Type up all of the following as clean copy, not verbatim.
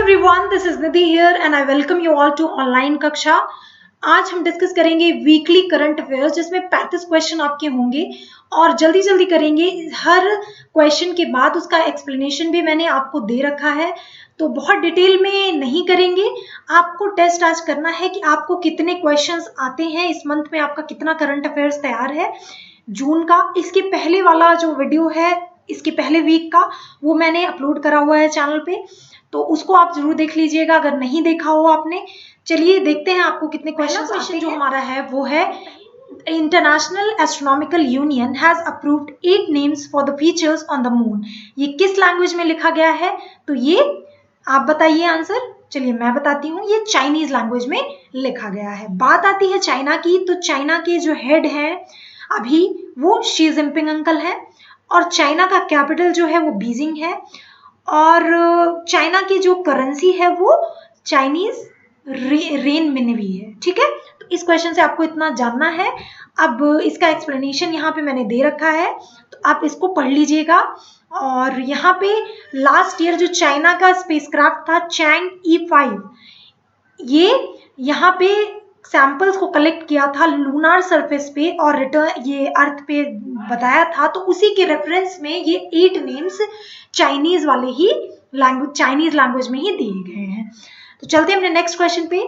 everyone, this is Nidhi here and I welcome you all to online कक्षा। आज हम discuss करेंगे weekly current affairs जिसमें 35 question आपके होंगे और जल्दी जल्दी करेंगे। हर क्वेश्चन के बाद उसका एक्सप्लेनेशन भी मैंने आपको दे रखा है, तो बहुत डिटेल में नहीं करेंगे। आपको टेस्ट आज करना है कि आपको कितने क्वेश्चंस आते हैं, इस मंथ में आपका कितना करंट अफेयर्स तैयार है जून का। इसके पहले वाला जो वीडियो है इसके पहले वीक का वो मैंने अपलोड करा हुआ है चैनल पे, तो उसको आप जरूर देख लीजिएगा अगर नहीं देखा हो आपने। चलिए देखते हैं आपको कितने क्वेश्चन जो हमारा है वो है international astronomical union has approved 8 names for the features on the moon. ये किस लैंग्वेज में लिखा गया है? तो ये आप बताइए आंसर। चलिए मैं बताती हूँ, ये चाइनीज लैंग्वेज में लिखा गया है। बात आती है चाइना की, तो चाइना के जो हेड हैं अभी वो शी जिनपिंग अंकल हैं और चाइना का कैपिटल जो है वो बीजिंग है और चाइना की जो करेंसी है वो चाइनीज रेन मिनवी है। ठीक है, तो इस क्वेश्चन से आपको इतना जानना है। अब इसका एक्सप्लेनेशन यहाँ पे मैंने दे रखा है, तो आप इसको पढ़ लीजिएगा। और यहाँ पे लास्ट ईयर जो चाइना का स्पेसक्राफ्ट था चैंग E5, ये यहाँ पे सैंपल्स को कलेक्ट किया था लूनार सरफेस पे और रिटर्न ये अर्थ पे बताया था, तो उसी के रेफरेंस में ये 8 नेम्स चाइनीज वाले ही चाइनीज लैंग्वेज में ही दिए गए हैं। तो चलते हैं अपने नेक्स्ट क्वेश्चन पे।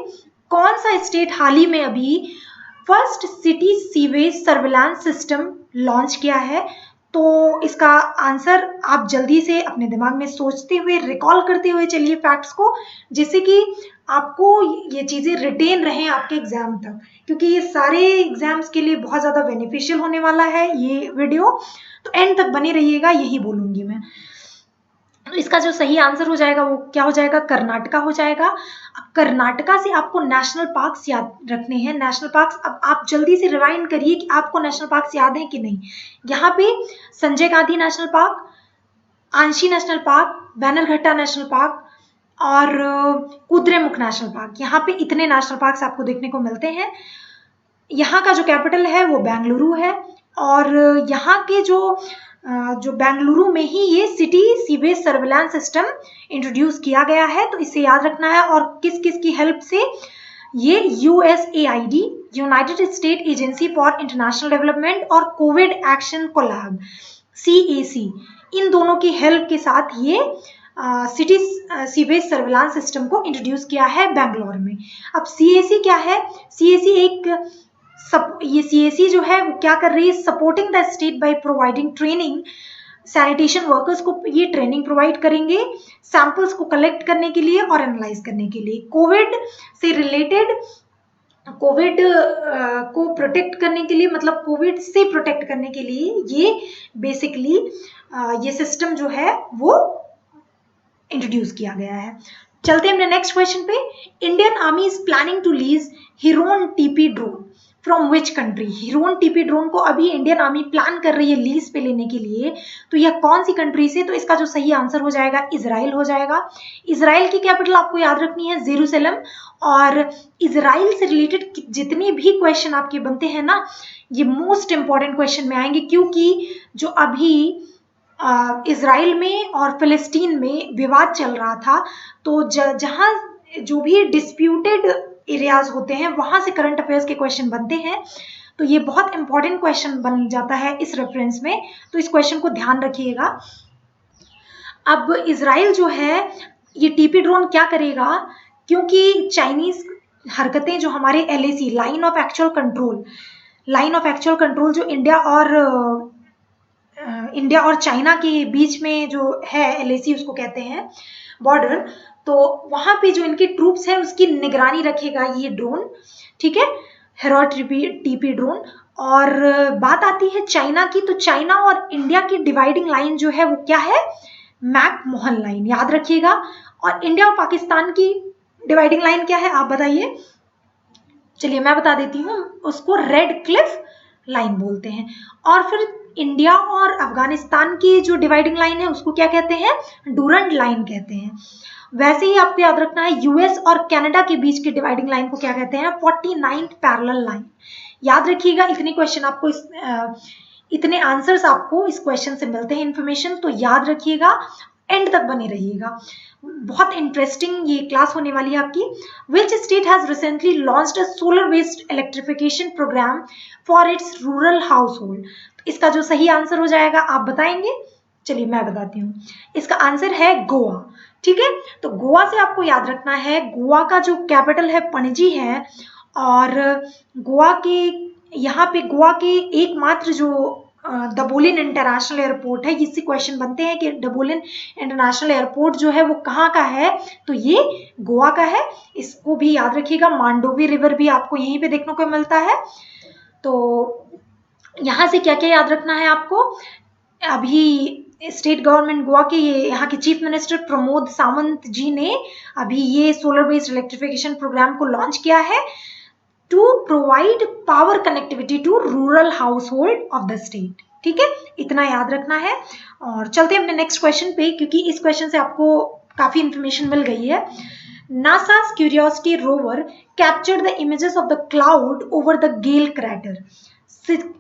कौन सा स्टेट हाल ही में अभी first city sewage surveillance system launch किया है? तो इसका आंसर आप जल्दी से अपने दिमाग में सोचते हुए रिकॉल करते हुए चलिए फैक्ट्स को, जिससे कि आपको ये चीज़ें रिटेन रहें आपके एग्जाम तक, क्योंकि ये सारे एग्जाम्स के लिए बहुत ज़्यादा बेनिफिशियल होने वाला है ये वीडियो। तो एंड तक बने रहिएगा, यही बोलूँगी मैं। इसका जो सही आंसर हो जाएगा वो क्या हो जाएगा? कर्नाटका हो जाएगा। अब कर्नाटका से आपको नेशनल पार्क्स याद रखने हैं। नेशनल पार्क्स अब आप जल्दी से रिवाइंड करिए कि आपको नेशनल पार्क्स याद हैं कि नहीं। यहाँ पे Sanjay Gandhi national park, आंशी national park, Bannerghatta national park और कुद्रेमुख नेशनल पार्क, यहाँ पे इतने नेशनल पार्क्स आपको देखने को मिलते हैं। यहाँ का जो कैपिटल है वो बेंगलुरु है और यहाँ के जो बेंगलुरु में ही ये city sewage surveillance system introduce किया गया है, तो इसे याद रखना है। और किस किस की हेल्प से? ये USAID, United state agency for international development और कोविड एक्शन कोलैब CAC, इन दोनों की हेल्प के साथ ये सिटी सीवेज सर्विलांस सिस्टम को इंट्रोड्यूस किया है बेंगलोर में। अब CAC क्या है? ये CAC जो है वो क्या कर रही है? Supporting the state by providing training, sanitation workers को ये ट्रेनिंग प्रोवाइड करेंगे सैंपल्स को कलेक्ट करने के लिए और एनालाइज करने के लिए। कोविड से रिलेटेड, कोविड को प्रोटेक्ट करने के लिए, मतलब कोविड से प्रोटेक्ट करने के लिए ये बेसिकली ये सिस्टम जो है वो इंट्रोड्यूस किया गया है। चलते हैं अपने नेक्स्ट क्वेश्चन पे। Indian army is planning to lease Heron TP drone from which country? Heron TP drone को अभी इंडियन आर्मी प्लान कर रही है लीज पे लेने के लिए, तो यह कौन सी कंट्री से? तो इसका जो सही आंसर हो जाएगा इजराइल हो जाएगा। इजराइल की कैपिटल आपको याद रखनी है जेरूसलम। और इजराइल से रिलेटेड जितने भी क्वेश्चन आपके बनते हैं ना, ये मोस्ट इंपॉर्टेंट क्वेश्चन में आएंगे, क्योंकि जो अभी इजराइल में और फिलिस्तीन में विवाद चल रहा था, तो जहाँ जो भी डिस्प्यूटेड एरियाज होते हैं वहां से करंट अफेयर्स के क्वेश्चन बनते हैं, तो ये बहुत इंपॉर्टेंट क्वेश्चन बन जाता है इस रेफरेंस में, तो इस क्वेश्चन को ध्यान रखिएगा। अब इजराइल जो है ये TP ड्रोन क्या करेगा? क्योंकि चाइनीज हरकतें जो हमारे LAC line of actual control जो इंडिया और चाइना के बीच में जो है LAC उसको कहते हैं बॉर्डर, तो वहां पे जो इनके ट्रूप्स हैं उसकी निगरानी रखेगा ये ड्रोन। ठीक है, हेरोन TP ड्रोन। और बात आती है चाइना की, तो चाइना और इंडिया की डिवाइडिंग लाइन जो है वो क्या है? मैक-मोहन लाइन, याद रखिएगा। और इंडिया और पाकिस्तान की डिवाइडिंग लाइन क्या है आप बताइए? चलिए मैं बता देती हूँ, उसको रेड क्लिफ लाइन बोलते हैं। और फिर इंडिया और अफगानिस्तान की जो डिवाइडिंग लाइन है उसको क्या कहते हैं? डूरंड लाइन कहते हैं। वैसे ही आपको याद रखना है US और कनाडा के बीच की डिवाइडिंग लाइन को क्या कहते हैं? 49th parallel line. याद रखिएगा, इतने क्वेश्चन आपको इतने आंसर्स आपको इस क्वेश्चन से मिलते हैं इन्फॉर्मेशन, तो याद रखिएगा। एंड तक बने रहिएगा, बहुत इंटरेस्टिंग ये क्लास होने वाली है आपकी। Which state has recently launched a solar based electrification programme for its rural household? इसका जो सही आंसर हो जाएगा आप बताएंगे? चलिए मैं बताती हूँ, इसका आंसर है गोवा। ठीक है, तो गोवा से आपको याद रखना है, गोवा का जो कैपिटल है पणजी है, और गोवा के यहाँ पे गोवा के एकमात्र जो डबोलिन इंटरनेशनल एयरपोर्ट है, इससे क्वेश्चन बनते हैं कि डबोलिन इंटरनेशनल एयरपोर्ट जो है वो कहाँ का है, तो ये गोवा का है। इसको भी याद रखिएगा, मांडोवी रिवर भी आपको यहीं पे देखने को मिलता है। तो यहाँ से क्या क्या याद रखना है आपको, अभी स्टेट गवर्नमेंट गोवा के यहाँ के चीफ मिनिस्टर प्रमोद सावंत जी ने अभी ये सोलर बेस्ड इलेक्ट्रिफिकेशन प्रोग्राम को लॉन्च किया है to provide power connectivity to rural household of the state. ठीक है, इतना याद रखना है। और चलते हैं अपने नेक्स्ट क्वेश्चन पे, क्योंकि इस क्वेश्चन से आपको काफी इंफॉर्मेशन मिल गई है। NASA's Curiosity rover captured the images of the cloud over the Gale crater.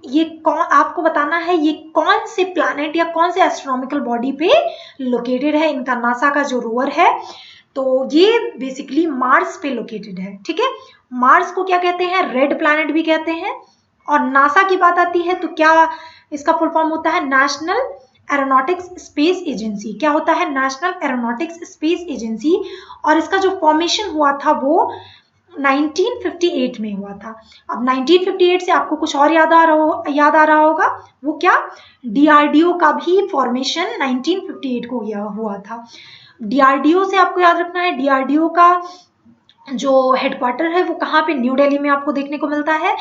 ये कौन, आपको बताना है ये कौन से प्लैनेट या कौन से एस्ट्रोनॉमिकल बॉडी पे लोकेटेड है, इनका नासा का जो रोवर है। तो ये बेसिकली मार्स पे लोकेटेड है। ठीक है, मार्स को क्या कहते हैं, रेड प्लैनेट भी कहते हैं। और नासा की बात आती है तो क्या इसका फुल फॉर्म होता है, नेशनल एरोनॉटिक्स स्पेस एजेंसी। क्या होता है, नेशनल एरोनॉटिक्स स्पेस एजेंसी। और इसका जो फॉर्मेशन हुआ था वो 1958 में हुआ था। अब 1958 से आपको कुछ और याद आ रहा होगा, वो क्या, डीआरडीओ का भी फॉर्मेशन 1958 को हुआ था। डीआरडीओ से आपको याद रखना है, डीआरडीओ का जो हेडक्वार्टर है वो कहाँ पे, न्यू दिल्ली में आपको देखने को मिलता है।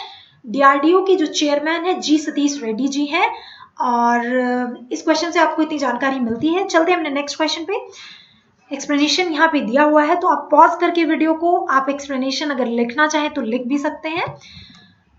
डीआरडीओ की जो चेयरमैन है जी सतीश रेड्डी जी हैं। और इस क्वेश्चन से आपको इतनी जानकारी मिलती है। चलते हैं अपने नेक्स्ट क्वेश्चन पे। एक्सप्लेनेशन यहाँ पे दिया हुआ है, तो आप पॉज करके वीडियो को, आप एक्सप्लेनेशन अगर लिखना चाहें तो लिख भी सकते हैं।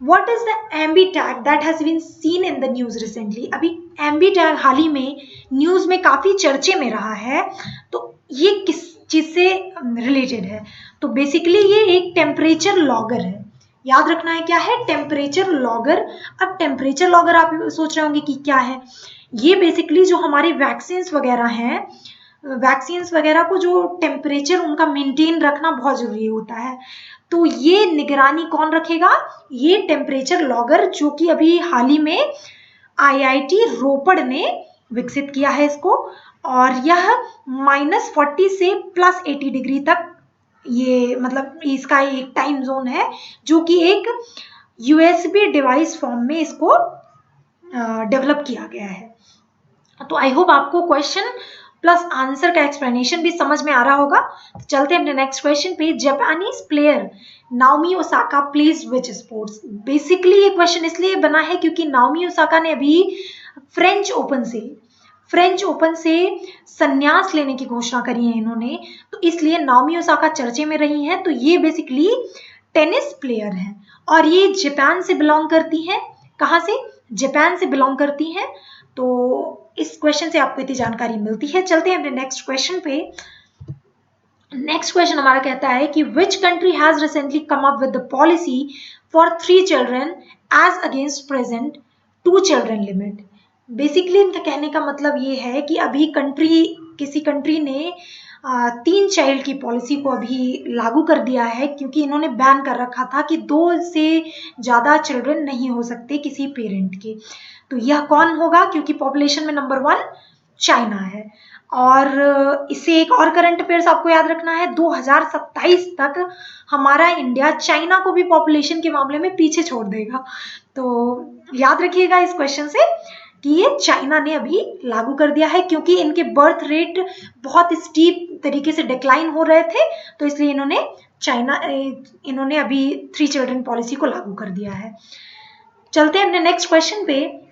What is the AmbiTag that has been seen in the news recently? अभी एम्बी टैग हाल ही में न्यूज में काफी चर्चे में रहा है, तो ये किस चीज से रिलेटेड है? तो बेसिकली ये एक टेम्परेचर लॉगर है। याद रखना है क्या है, टेम्परेचर लॉगर। अब टेम्परेचर लॉगर आप सोच रहे होंगे कि क्या है, ये बेसिकली जो हमारे वैक्सीन्स वगैरह हैं, वैक्सीन्स वगैरह को जो टेम्परेचर उनका मेंटेन रखना बहुत जरूरी होता है, तो ये निगरानी कौन रखेगा, ये टेम्परेचर लॉगर, जो कि अभी हाल ही में आईआईटी रोपड़ ने विकसित किया है इसको। और यह -40 से +80 डिग्री तक, ये मतलब इसका एक टाइम जोन है, जो कि एक यूएसबी डिवाइस फॉर्म में इसको डेवलप किया गया है। तो आई होप आपको क्वेश्चन प्लस आंसर का एक्सप्लेनेशन भी समझ में आ रहा होगा। तो चलते हैं अपने नेक्स्ट क्वेश्चन पे। Japanese player Naomi Osaka plays which sports? Basically ये क्वेश्चन इसलिए बना है क्योंकि नाओमी ओसाका ने अभी फ्रेंच ओपन से संन्यास लेने की घोषणा करी है इन्होंने, तो इसलिए नाओमी ओसाका चर्चे में रही हैं। तो ये बेसिकली टेनिस प्लेयर हैं और ये जापान से बिलोंग करती हैं। कहाँ से, जापान से बिलोंग करती हैं। तो इस क्वेश्चन से आपको इतनी जानकारी मिलती है। चलते हैं अपने नेक्स्ट क्वेश्चन पे। नेक्स्ट क्वेश्चन हमारा कहता है कि which country has recently come up with the policy for 3 children as against present 2 children limit? Basically इनका कहने का मतलब ये है कि अभी किसी कंट्री ने 3 चाइल्ड की पॉलिसी को अभी लागू कर दिया है, क्योंकि इन्होंने बैन कर रखा था कि 2 से ज्यादा चिल्ड्रन नहीं हो सकते किसी पेरेंट के। तो यह कौन होगा, क्योंकि पॉपुलेशन में नंबर 1 चाइना है। और इससे एक और करंट अफेयर्स आपको याद रखना है, 2027 तक हमारा इंडिया चाइना को भी पॉपुलेशन के मामले में पीछे छोड़ देगा। तो याद रखिएगा इस क्वेश्चन से कि ये चाइना ने अभी लागू कर दिया है, क्योंकि इनके बर्थ रेट बहुत स्टीप तरीके से डिक्लाइन हो रहे थे, तो इसलिए इन्होंने अभी 3 चिल्ड्रन पॉलिसी को लागू कर दिया है। चलते हैं अपने नेक्स्ट क्वेश्चन पे।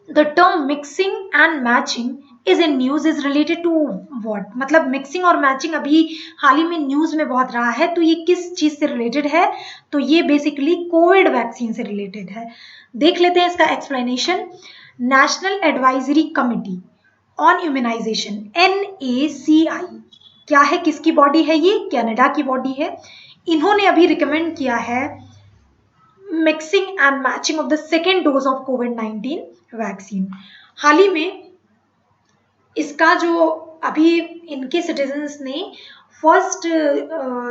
The term mixing and matching is in news is related to what? मतलब मिक्सिंग और मैचिंग अभी हाल ही में न्यूज में बहुत रहा है, तो ये किस चीज से रिलेटेड है? तो ये बेसिकली कोविड वैक्सीन से रिलेटेड है। देख लेते हैं इसका explanation. National advisory committee on immunization, NACI, क्या है, किसकी बॉडी है ये? कनाडा की बॉडी है। इन्होंने अभी रिकमेंड किया है mixing and matching of the second dose of COVID-19 vaccine. हाल ही में इसका जो अभी इनके सिटीजन्स ने फर्स्ट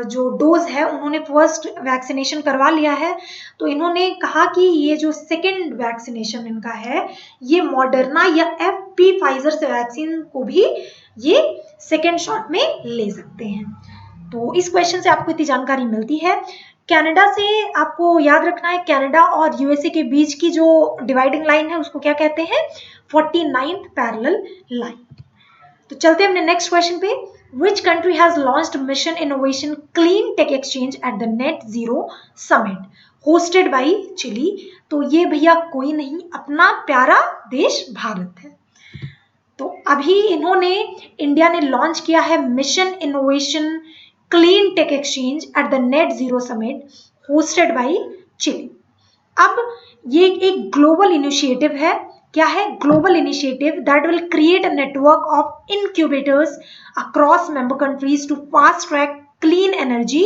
जो डोज है उन्होंने फर्स्ट वैक्सीनेशन करवा लिया है, तो इन्होंने कहा कि ये जो सेकेंड वैक्सीनेशन इनका है ये मॉडर्ना या एफपी फाइजर से वैक्सीन को भी ये सेकेंड शॉट में ले सकते हैं। तो इस क्वेश्चन से आपको इतनी जानकारी मिलती है। कनाडा से आपको याद रखना है, कनाडा और यूएसए के बीच की जो डिवाइडिंग लाइन है उसको क्या कहते हैं, 49th पैरेलल लाइन। तो चलते हैं अपने नेक्स्ट क्वेश्चन पे। Which country has launched Mission Innovation Clean Tech Exchange at the Net Zero Summit hosted by Chile? तो ये भैया कोई नहीं, अपना प्यारा देश भारत है। तो अभी इन्होंने, इंडिया ने लॉन्च किया है mission innovation clean tech exchange at the net zero summit hosted by Chile. अब ये एक ग्लोबल इनिशिएटिव है। क्या है? Global initiative that will create a network of incubators across member countries to fast track clean energy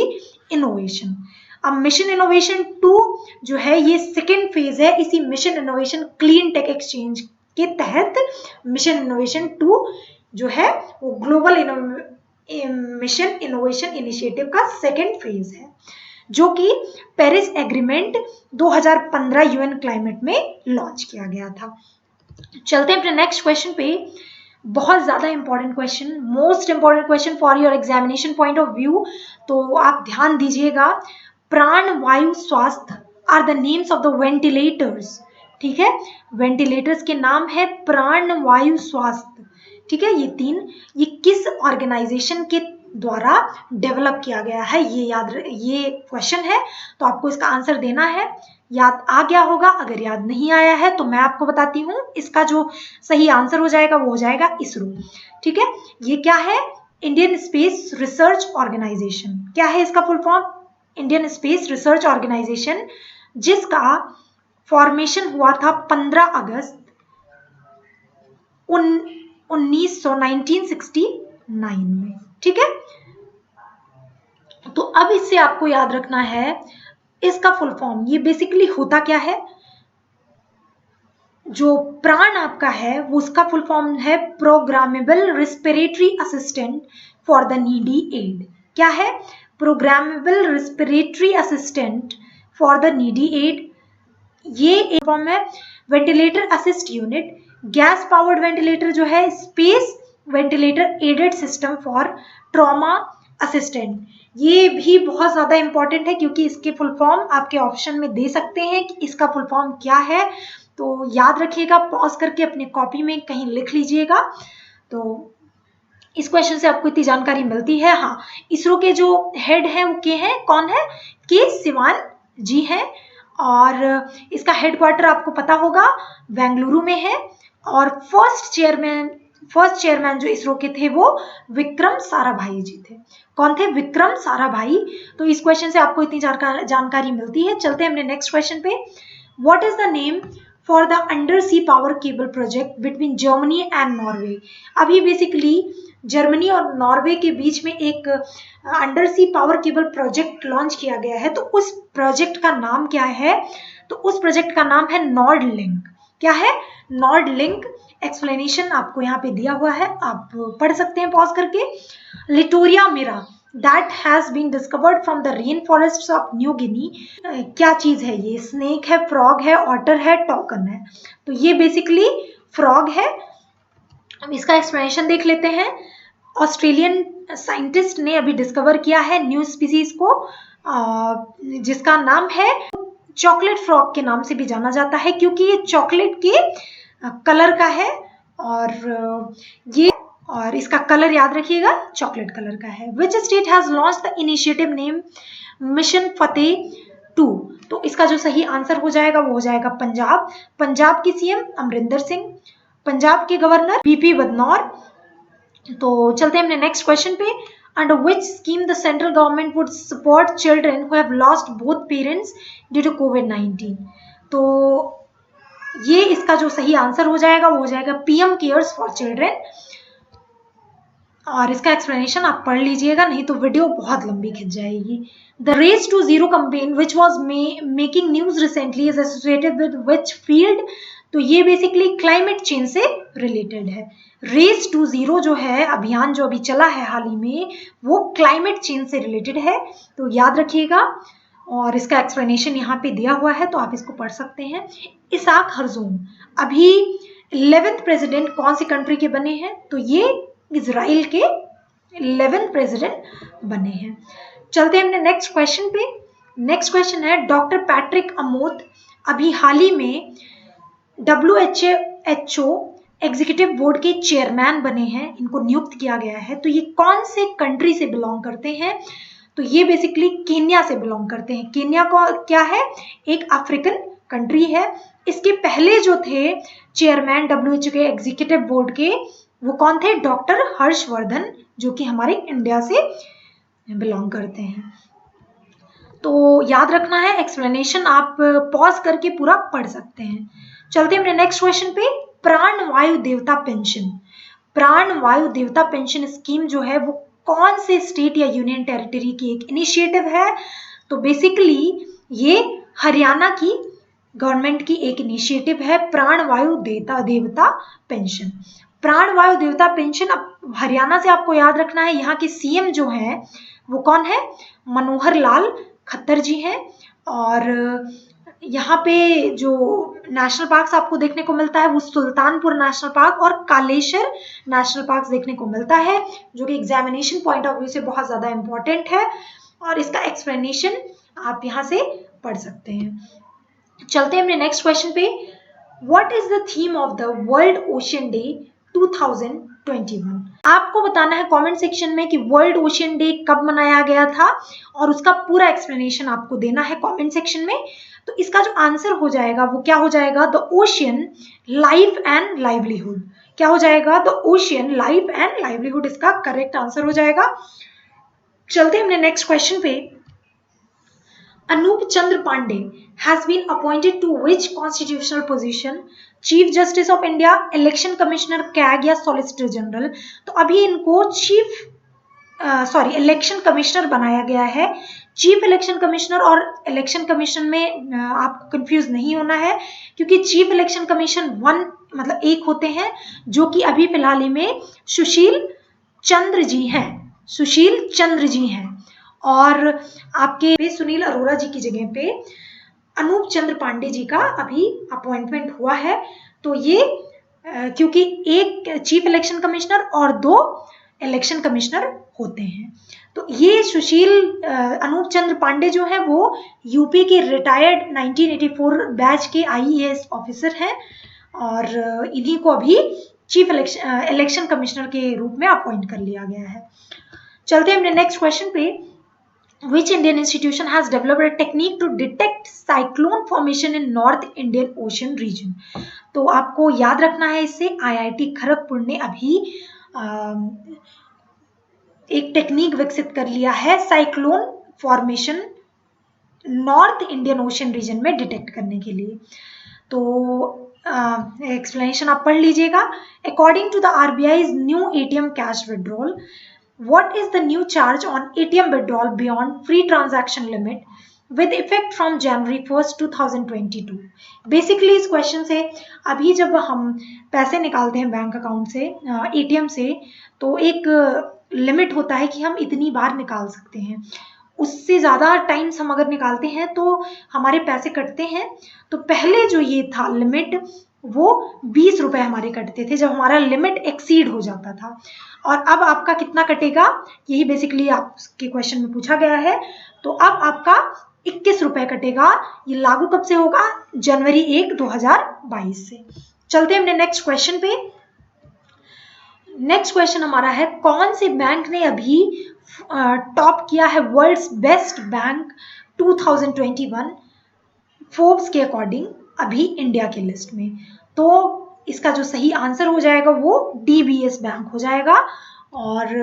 innovation. अब mission innovation 2 जो है ये सेकेंड फेज है इसी mission innovation clean tech exchange के तहत। मिशन इनोवेशन 2 जो है वो ग्लोबल मिशन इनोवेशन इनिशिएटिव का सेकेंड फेज है, जो कि पेरिस एग्रीमेंट 2015 यूएन क्लाइमेट में लॉन्च किया गया था। चलते हैं अपने नेक्स्ट क्वेश्चन पे। बहुत ज्यादा important question, most important question for your examination point of view, तो आप ध्यान दीजिएगा। Pran Vayu Swasthya are the names of the ventilators. ठीक है, वेंटिलेटर्स के नाम है प्राण वायु स्वास्थ्य। ठीक है, ये 3 ये किस ऑर्गेनाइजेशन के द्वारा डेवलप किया गया है, ये क्वेश्चन है, तो आपको इसका आंसर देना है। याद आ गया होगा, अगर याद नहीं आया है तो मैं आपको बताती हूँ, इसका जो सही आंसर हो जाएगा वो हो जाएगा इसरो। ठीक है, ये क्या है? Indian space research organisation. क्या है इसका full form? Indian space research organisation, जिसका फॉर्मेशन हुआ था 15 अगस्त 1969 में। ठीक है, तो अब इससे आपको याद रखना है इसका फुल फॉर्म। ये बेसिकली होता क्या है? जो प्राण आपका है वो उसका फुल फॉर्म है programmable respiratory assistant for the needy aid. क्या है? Programmable respiratory assistant for the needy aid. ये एक फॉर्म है ventilator assist unit. Gas powered ventilator जो है space ventilator aided system for trauma assistant. ये भी बहुत ज्यादा इंपॉर्टेंट है क्योंकि इसके फुल फॉर्म आपके ऑप्शन में दे सकते हैं कि इसका फुल फॉर्म क्या है, तो याद रखिएगा, पॉज करके अपने कॉपी में कहीं लिख लीजिएगा। तो इस क्वेश्चन से आपको इतनी जानकारी मिलती है। हाँ, इसरो के जो हेड हैं वो के हैं, कौन है? के सिवान जी हैं, और इसका हेडक्वार्टर आपको पता होगा बेंगलुरु में है। और फर्स्ट चेयरमैन जो इसरो के थे वो विक्रम साराभाई जी थे। कौन थे? विक्रम साराभाई। तो इस क्वेश्चन से आपको इतनी जानकारी मिलती है। चलते हैं अपने नेक्स्ट क्वेश्चन पे। What is the name for the under sea power cable project between Germany and Norway? अभी बेसिकली जर्मनी और नॉर्वे के बीच में एक under sea power cable project launch किया गया है, तो उस प्रोजेक्ट का नाम क्या है? तो उस प्रोजेक्ट का नाम है नॉर्ड लिंक। क्या है? Nord link. एक्सप्लेनेशन आपको यहाँ पे दिया हुआ है, आप पढ़ सकते हैं पॉज करके। Litoria mira that has been discovered from the rain forest of New Guinea. क्या चीज है ये? स्नेक है, फ्रॉग है, ऑटर है, टॉकन है। तो ये बेसिकली फ्रॉग है। अब इसका एक्सप्लेनेशन देख लेते हैं। ऑस्ट्रेलियन साइंटिस्ट ने अभी डिस्कवर किया है न्यू स्पीसीज को, जिसका नाम है चॉकलेट फ्रॉग के नाम से भी जाना जाता है, क्योंकि ये चॉकलेट के कलर का है, और इसका कलर याद रखिएगा चॉकलेट कलर का है। Which state has launch the initiative name mission Fateh 2? तो इसका जो सही आंसर हो जाएगा वो हो जाएगा पंजाब। पंजाब की सीएम अमरिंदर सिंह, पंजाब के गवर्नर बीपी बदनौर। तो चलते हैं अपने नेक्स्ट क्वेश्चन पे। Under which scheme the central government would support children who have lost both parents due to COVID-19? तो ये इसका जो सही आंसर हो जाएगा वो हो जाएगा पीएम केयर्स फॉर चिल्ड्रन। और इसका एक्सप्लेनेशन आप पढ़ लीजिएगा, नहीं तो वीडियो बहुत लंबी खिंच जाएगी। The race to zero campaign which was making news recently is associated with which field? तो ये बेसिकली क्लाइमेट चेंज से रिलेटेड है। रेस टू जीरो जो है अभियान जो अभी चला है हाल ही में, वो क्लाइमेट चेंज से रिलेटेड है, तो याद रखिएगा। और इसका एक्सप्लेनेशन यहाँ पे दिया हुआ है, तो आप इसको पढ़ सकते हैं। इसाक हरजूम अभी 11th प्रेसिडेंट कौन सी कंट्री के बने हैं? तो ये इजराइल के 11th प्रेसिडेंट बने हैं। चलते हैं अपने नेक्स्ट क्वेश्चन पे। नेक्स्ट क्वेश्चन है डॉक्टर पैट्रिक अमोट अभी हाल ही में WHO एग्जीक्यूटिव बोर्ड के चेयरमैन बने हैं, इनको नियुक्त किया गया है। तो ये कौन से कंट्री से बिलोंग करते हैं? तो ये बेसिकली केन्या से बिलोंग करते हैं। केन्या को क्या है? एक अफ्रीकन कंट्री है। इसके पहले जो थे चेयरमैन WHO के एग्जीक्यूटिव बोर्ड के, वो कौन थे? डॉक्टर हर्षवर्धन, जो कि हमारे इंडिया से बिलोंग करते हैं। तो याद रखना है, एक्सप्लेनेशन आप पॉज करके पूरा पढ़ सकते हैं। चलते हैं अपने नेक्स्ट क्वेश्चन पे। प्राण वायु देवता पेंशन, प्राण वायु देवता पेंशन स्कीम जो है वो कौन से स्टेट या यूनियन टेरिटरी की एक इनिशिएटिव है? तो बेसिकली ये हरियाणा की गवर्नमेंट की एक इनिशिएटिव है, प्राण वायु देवता पेंशन। प्राण वायु देवता पेंशन अब हरियाणा से आपको याद रखना है, यहाँ के सीएम जो है वो कौन है? मनोहर लाल खट्टर जी हैं। और यहाँ पे जो नेशनल पार्क्स आपको देखने को मिलता है वो सुल्तानपुर नेशनल पार्क और कालेश्वर नेशनल पार्क देखने को मिलता है, जो कि एग्जामिनेशन पॉइंट ऑफ व्यू से बहुत ज़्यादा इम्पोर्टेंट है, और इसका एक्सप्लेनेशन आप यहाँ से पढ़ सकते हैं। चलते हैं अपने नेक्स्ट क्वेश्चन पे। What is the theme of the world ocean day 2021? आपको बताना है कमेंट सेक्शन में कि वर्ल्ड ओशियन डे कब मनाया गया था, और उसका पूरा एक्सप्लेनेशन आपको देना है कमेंट सेक्शन में। तो इसका जो आंसर हो जाएगा वो क्या हो जाएगा? The ocean life and livelihood. क्या हो जाएगा? The ocean life and livelihood इसका करेक्ट आंसर हो जाएगा। चलते हैं अपने नेक्स्ट क्वेश्चन पे। Anup Chandra Pandey has been appointed to which constitutional position? Chief justice of India, election commissioner, CAG या सॉलिसिटर जनरल? तो अभी इनको इलेक्शन कमिश्नर बनाया गया है। चीफ इलेक्शन कमिश्नर और इलेक्शन कमीशन में आपको कंफ्यूज नहीं होना है, क्योंकि चीफ इलेक्शन कमीशन मतलब एक होते हैं, जो कि अभी फिलहाल में सुशील चंद्र जी हैं, सुशील चंद्र जी हैं। और आपके सुनील अरोड़ा जी की जगह पे अनूप चंद्र पांडे जी का अभी अपॉइंटमेंट हुआ है। तो ये क्योंकि एक चीफ इलेक्शन कमिश्नर और 2 इलेक्शन कमिश्नर होते हैं। तो ये अनूप चंद्र पांडे जो है वो यूपी के रिटायर्ड 1984 बैच के IAS ऑफिसर हैं, और इन्हीं को अभी चीफ इलेक्शन कमिश्नर के रूप में अपॉइंट कर लिया गया है। चलते हैं अपने नेक्स्ट क्वेश्चन पे। Which Indian institution has developed a technique to detect cyclone formation in North Indian Ocean region? तो आपको याद रखना है, इससे IIT खड़गपुर ने अभी एक टेक्निक विकसित कर लिया है cyclone formation north Indian ocean region में डिटेक्ट करने के लिए। तो एक्सप्लेनेशन आप पढ़ लीजिएगा। According to the RBI's new ATM cash withdrawal, what is the new charge on ATM withdrawal beyond free transaction limit with effect from January 1st 2022? Basically इस question से, अभी जब हम पैसे निकालते हैं बैंक अकाउंट से ATM से, तो एक लिमिट होता है कि हम इतनी बार निकाल सकते हैं। उससे ज़्यादा टाइम्स हम अगर निकालते हैं तो हमारे पैसे कटते हैं। तो पहले जो ये था लिमिट, वो 20 रुपए हमारे कटते थे जब हमारा लिमिट एक्सीड हो जाता था। और अब आपका कितना कटेगा, यही बेसिकली आपके क्वेश्चन में पूछा गया है। तो अब आपका 21 रुपए कटेगा। ये लागू कब से होगा? जनवरी 1, 2022 से। चलते हैं अपने नेक्स्ट क्वेश्चन पे। नेक्स्ट क्वेश्चन हमारा है, कौन से बैंक ने अभी टॉप किया है वर्ल्ड्स बेस्ट बैंक 2021 फोर्ब्स के अकॉर्डिंग अभी इंडिया के लिस्ट में? तो इसका जो सही आंसर हो जाएगा वो DBS बैंक हो जाएगा। और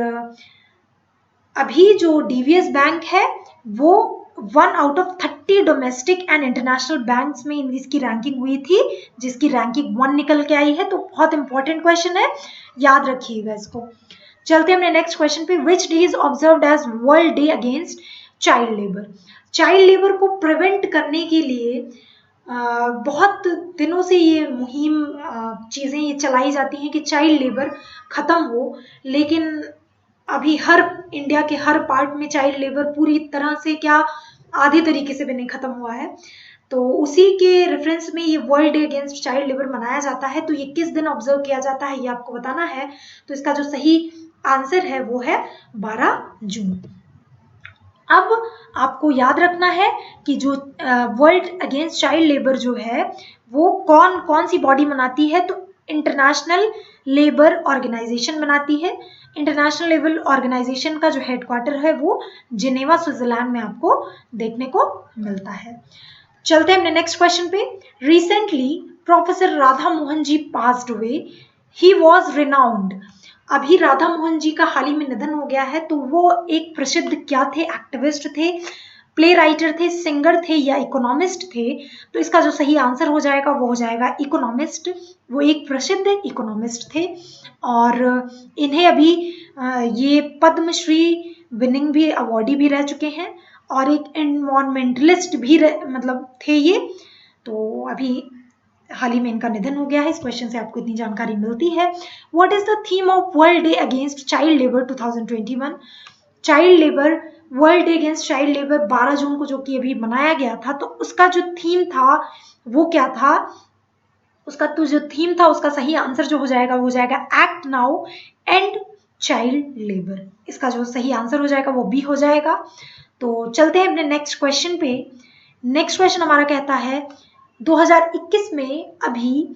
अभी जो DBS बैंक है वो 1 out of 30 domestic and international banks में इसकी रैंकिंग हुई थी, जिसकी रैंकिंग 1 निकल के आई है। तो बहुत इंपॉर्टेंट क्वेश्चन है, याद रखिएगा इसको। चलते हैं अपने नेक्स्ट क्वेश्चन पे। Which day is observed as world day against child labour? Child labour को प्रिवेंट करने के लिए बहुत दिनों से ये मुहिम चीज़ें ये चलाई जाती हैं कि चाइल्ड लेबर ख़त्म हो, लेकिन अभी इंडिया के हर पार्ट में चाइल्ड लेबर पूरी तरह से क्या आधे तरीके से भी नहीं ख़त्म हुआ है। तो उसी के रेफरेंस में ये world day against child labour मनाया जाता है। तो ये किस दिन ऑब्जर्व किया जाता है ये आपको बताना है। तो इसका जो सही आंसर है वो है 12 जून। अब आपको याद रखना है कि जो वर्ल्ड अगेंस्ट चाइल्ड लेबर जो है वो कौन कौन सी बॉडी मनाती है। तो इंटरनेशनल लेबर ऑर्गेनाइजेशन बनाती है। इंटरनेशनल लेबर ऑर्गेनाइजेशन का जो हेडक्वार्टर है वो जिनेवा स्विट्जरलैंड में आपको देखने को मिलता है। चलते हैं अपने नेक्स्ट क्वेश्चन पे। Recently professor Radha Mohan ji passed away, he was renowned. अभी राधा मोहन जी का हाल ही में निधन हो गया है। तो वो एक प्रसिद्ध क्या थे? एक्टिविस्ट थे, प्ले राइटर थे, सिंगर थे या इकोनॉमिस्ट थे? तो इसका जो सही आंसर हो जाएगा वो हो जाएगा इकोनॉमिस्ट। वो एक प्रसिद्ध इकोनॉमिस्ट थे और इन्हें अभी ये पद्मश्री विनिंग भी अवार्डी भी रह चुके हैं और एक एनवायरमेंटलिस्ट भी मतलब थे ये। तो अभी हाल ही में इनका निधन हो गया है। इस क्वेश्चन से आपको इतनी जानकारी मिलती है। What is the theme of world day against child labour 2021? Child labour world day against child labour 12 जून को जो कि अभी मनाया गया था, तो उसका जो थीम था वो क्या था? उसका तो जो थीम था उसका सही आंसर जो हो जाएगा वो हो जाएगा act now and child labour. इसका जो सही आंसर हो जाएगा वो बी हो जाएगा। तो चलते हैं अपने नेक्स्ट क्वेश्चन पे। नेक्स्ट क्वेश्चन हमारा कहता है 2021 में अभी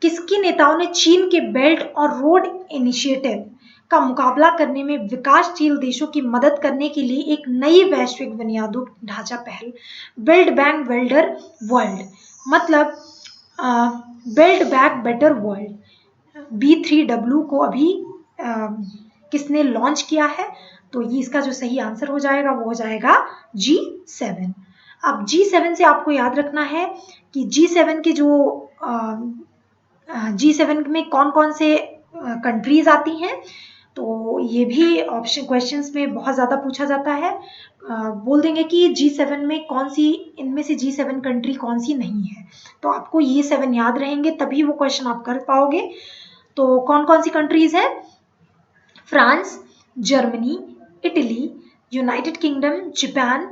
किसकी नेताओं ने चीन के बेल्ट और रोड इनिशिएटिव का मुकाबला करने में विकासशील देशों की मदद करने के लिए एक नई वैश्विक बुनियादी ढांचा पहल बिल्ड बैक बेटर वर्ल्ड, मतलब build back better world B3W को अभी किसने लॉन्च किया है? तो ये इसका जो सही आंसर हो जाएगा वो हो जाएगा G7। अब G7 से आपको याद रखना है कि G7 के जो G7 में कौन कौन से कंट्रीज आती हैं। तो ये भी ऑप्शन क्वेश्चंस में बहुत ज़्यादा पूछा जाता है। बोल देंगे कि G7 में कौन सी, इनमें से G7 कंट्री कौन सी नहीं है। तो आपको ये 7 याद रहेंगे तभी वो क्वेश्चन आप कर पाओगे। तो कौन कौन सी कंट्रीज हैं? France, Germany, Italy, United kingdom, Japan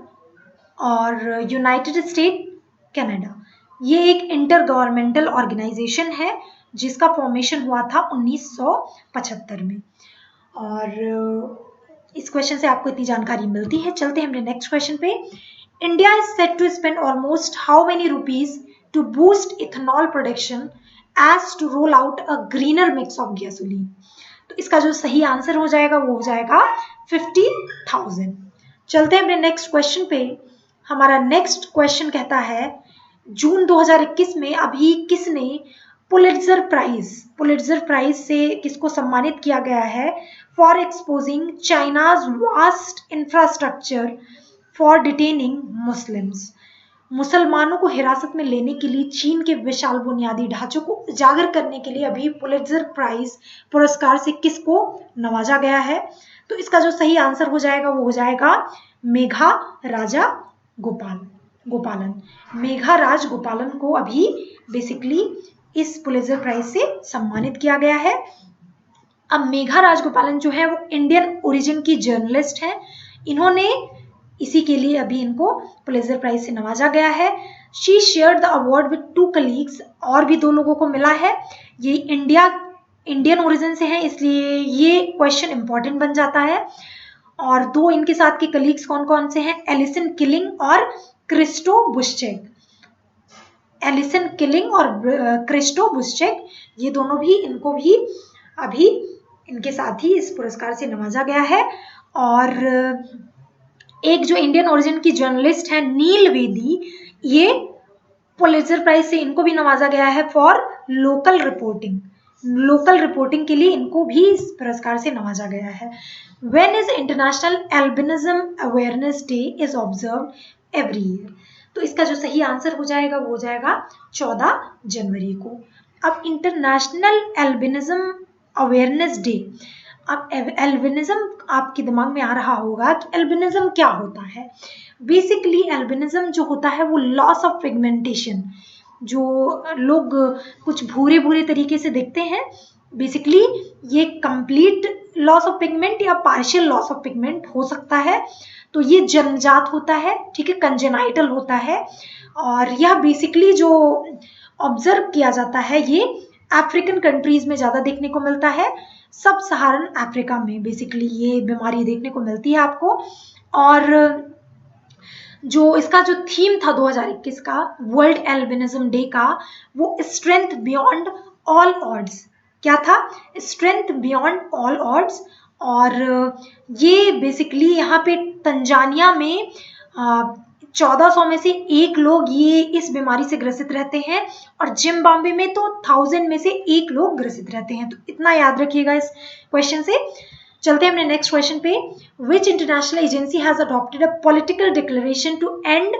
और यूनाइटेड स्टेट कनाडा। ये एक इंटर गवर्नमेंटल ऑर्गेनाइजेशन है जिसका फॉर्मेशन हुआ था 1975 में। और इस क्वेश्चन से आपको इतनी जानकारी मिलती है। चलते हैं अपने नेक्स्ट क्वेश्चन पे। India is set to spend almost how many rupees to boost ethanol production as to roll out a greener mix of gasoline? तो इसका जो सही आंसर हो जाएगा वो हो जाएगा 50,000। चलते हैं अपने नेक्स्ट क्वेश्चन पे। हमारा नेक्स्ट क्वेश्चन कहता है जून 2021 में अभी किसने पुलिट्जर प्राइज से किसको सम्मानित किया गया है? For exposing China's vast infrastructure for detaining Muslims. मुसलमानों को हिरासत में लेने के लिए चीन के विशाल बुनियादी ढांचों को उजागर करने के लिए अभी पुलिट्जर प्राइज पुरस्कार से किसको नवाजा गया है? तो इसका जो सही आंसर हो जाएगा वो हो जाएगा मेघा राजा गोपालन। मेघा राज गोपालन को अभी बेसिकली इस पुलिट्जर प्राइज से सम्मानित किया गया है। अब मेघा राजगोपालन जो है वो इंडियन ओरिजिन की जर्नलिस्ट हैं। इन्होंने इसी के लिए अभी इनको पुलिट्जर प्राइज से नवाजा गया है। She shared the award with 2 colleagues, और भी 2 लोगों को मिला है। ये इंडियन ओरिजिन से हैं, इसलिए ये क्वेश्चन इंपॉर्टेंट बन जाता है। और 2 इनके साथ के कलीग्स कौन कौन से हैं? एलिसन किलिंग और क्रिस्टो बुश्चेक। एलिसन किलिंग और क्रिस्टो बुश्चेक, ये दोनों भी, इनको भी अभी इनके साथ ही इस पुरस्कार से नवाजा गया है। और एक जो इंडियन ओरिजिन की जर्नलिस्ट है नील वेदी, ये पुलिट्जर प्राइज से इनको भी नवाजा गया है फॉर लोकल रिपोर्टिंग के लिए इनको भी इस पुरस्कार से नवाजा गया है। When is international albinism awareness day is observed every year? तो इसका जो सही आंसर हो जाएगा वो हो जाएगा 14 जनवरी को। अब इंटरनेशनल एल्बिनिज्म अवेयरनेस डे, अब एल्बिनिज्म आपके दिमाग में आ रहा होगा कि एल्बिनिज्म क्या होता है। बेसिकली एल्बिनिज्म जो होता है वो लॉस ऑफ पिगमेंटेशन, जो लोग कुछ भूरे भूरे तरीके से दिखते हैं, बेसिकली ये कंप्लीट लॉस ऑफ पिगमेंट या पार्शियल लॉस ऑफ पिगमेंट हो सकता है। तो ये जन्मजात होता है, ठीक है, कंजेनाइटल होता है। और यह बेसिकली जो ऑब्जर्व किया जाता है ये अफ्रीकन कंट्रीज में ज़्यादा देखने को मिलता है, सब सहारन अफ्रीका में बेसिकली ये बीमारी देखने को मिलती है आपको। और जो इसका जो थीम था 2021 का वर्ल्ड एल्बिनिज्म डे का, वो स्ट्रेंथ बियॉन्ड ऑल ऑड्स, क्या था? Strength beyond all odds. और ये बेसिकली यहाँ पे तंजानिया में 1400 में से 1 लोग ये इस बीमारी से ग्रसित रहते हैं, और जिम्बाब्वे में तो 1000 में से 1 लोग ग्रसित रहते हैं। तो इतना याद रखिएगा इस क्वेश्चन से। चलते हैं अपने नेक्स्ट क्वेश्चन पे। Which international agency has adopted a political declaration to end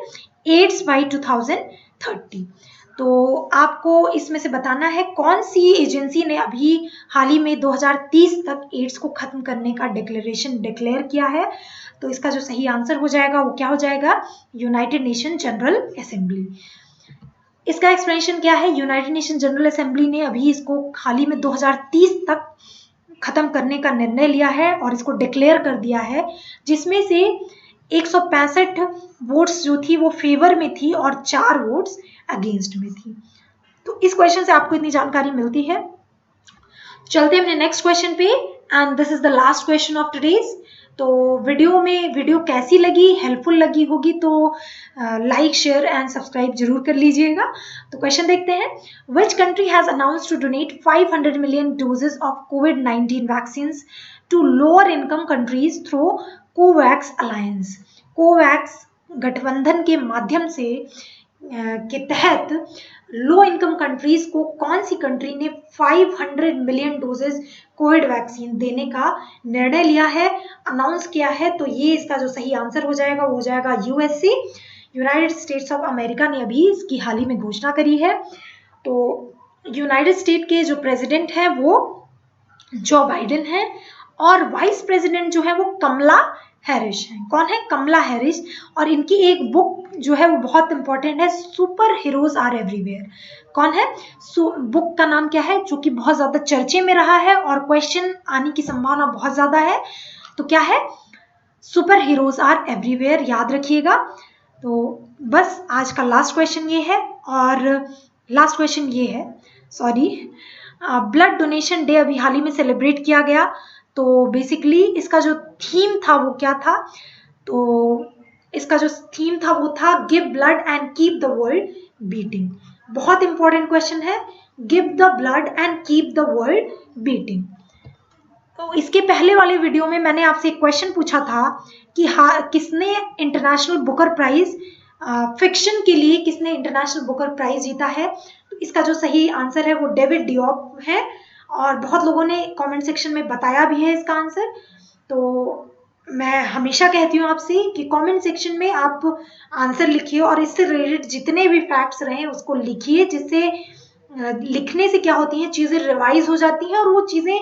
AIDS by 2030? तो आपको इसमें से बताना है कौन सी एजेंसी ने अभी हाल ही में 2030 तक एड्स को खत्म करने का डिक्लेरेशन डिक्लेयर किया है। तो इसका जो सही आंसर हो जाएगा वो क्या हो जाएगा? United nation general assembly. इसका एक्सप्लेनेशन क्या है? यूनाइटेड नेशन जनरल असेंबली ने अभी इसको हाल ही में 2030 तक खत्म करने का निर्णय लिया है और इसको डिक्लेयर कर दिया है, जिसमें से 165 वोट्स जो थी वो फेवर में थी और 4 वोट्स अगेंस्ट में थी। तो इस क्वेश्चन से आपको इतनी जानकारी मिलती है। चलते हैं अपने नेक्स्ट क्वेश्चन पे, and this is the last question of today's. तो वीडियो कैसी लगी, हेल्पफुल लगी होगी तो लाइक शेयर एंड सब्सक्राइब जरूर कर लीजिएगा। तो क्वेश्चन देखते हैं। Which country has announced to donate 500 million doses of कोविड-19 vaccines to lower income countries through Covax alliance? Covax गठबंधन के माध्यम से के तहत लो इनकम कंट्रीज को कौन सी कंट्री ने 500 मिलियन डोजेस कोविड वैक्सीन देने का निर्णय लिया है, अनाउंस किया है? तो ये इसका जो सही आंसर हो जाएगा वो हो जाएगा USA, United states of America ने अभी इसकी हाल ही में घोषणा करी है। तो यूनाइटेड स्टेट के जो प्रेसिडेंट है वो जो बाइडेन है, और वाइस प्रेसिडेंट जो है वो कमला हैरिस है। कौन है? कमला हैरिस। और इनकी एक बुक जो है वो बहुत इंपॉर्टेंट है, सुपर हीरोज आर एवरीवेयर। कौन है? बुक का नाम क्या है जो कि बहुत ज्यादा चर्चे में रहा है और क्वेश्चन आने की संभावना बहुत ज्यादा है? तो क्या है? सुपर हीरोज आर एवरीवेयर, याद रखिएगा। तो बस आज का लास्ट क्वेश्चन ये है, और लास्ट क्वेश्चन ये है, सॉरी, ब्लड डोनेशन डे अभी हाल ही में सेलिब्रेट किया गया। तो बेसिकली इसका जो थीम था वो क्या था? तो इसका जो थीम था वो था give blood and keep the world beating. बहुत इंपॉर्टेंट क्वेश्चन है, give the blood and keep the world beating. तो इसके पहले वाले वीडियो में मैंने आपसे एक क्वेश्चन पूछा था कि किसने इंटरनेशनल बुकर प्राइज फिक्शन के लिए किसने इंटरनेशनल बुकर प्राइज जीता है? तो इसका जो सही आंसर है वो डेविड डियोप है, और बहुत लोगों ने कमेंट सेक्शन में बताया भी है इसका आंसर। तो मैं हमेशा कहती हूँ आपसे कि कमेंट सेक्शन में आप आंसर लिखिए और इससे रिलेटेड जितने भी फैक्ट्स रहे उसको लिखिए, जिससे लिखने से क्या होती हैं, चीज़ें रिवाइज हो जाती हैं और वो चीज़ें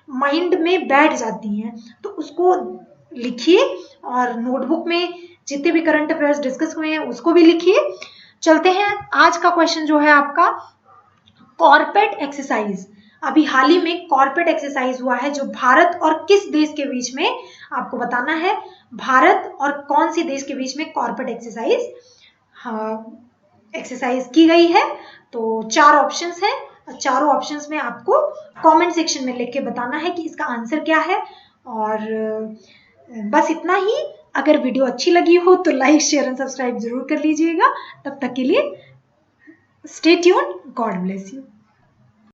माइंड में बैठ जाती हैं। तो उसको लिखिए और नोटबुक में जितने भी करंट अफेयर्स डिस्कस हुए हैं उसको भी लिखिए। चलते हैं आज का क्वेश्चन जो है आपका, कॉर्पेट एक्सरसाइज। अभी हाल ही में कॉर्पेट एक्सरसाइज हुआ है जो भारत और किस देश के बीच में, आपको बताना है भारत और कौन सी देश के बीच में कॉर्पेट एक्सरसाइज की गई है। तो 4 ऑप्शंस हैं, चारों ऑप्शंस में आपको कमेंट सेक्शन में लिख के बताना है कि इसका आंसर क्या है। और बस इतना ही। अगर वीडियो अच्छी लगी हो तो लाइक शेयर एंड सब्सक्राइब जरूर कर लीजिएगा। तब तक के लिए stay tuned, God bless you.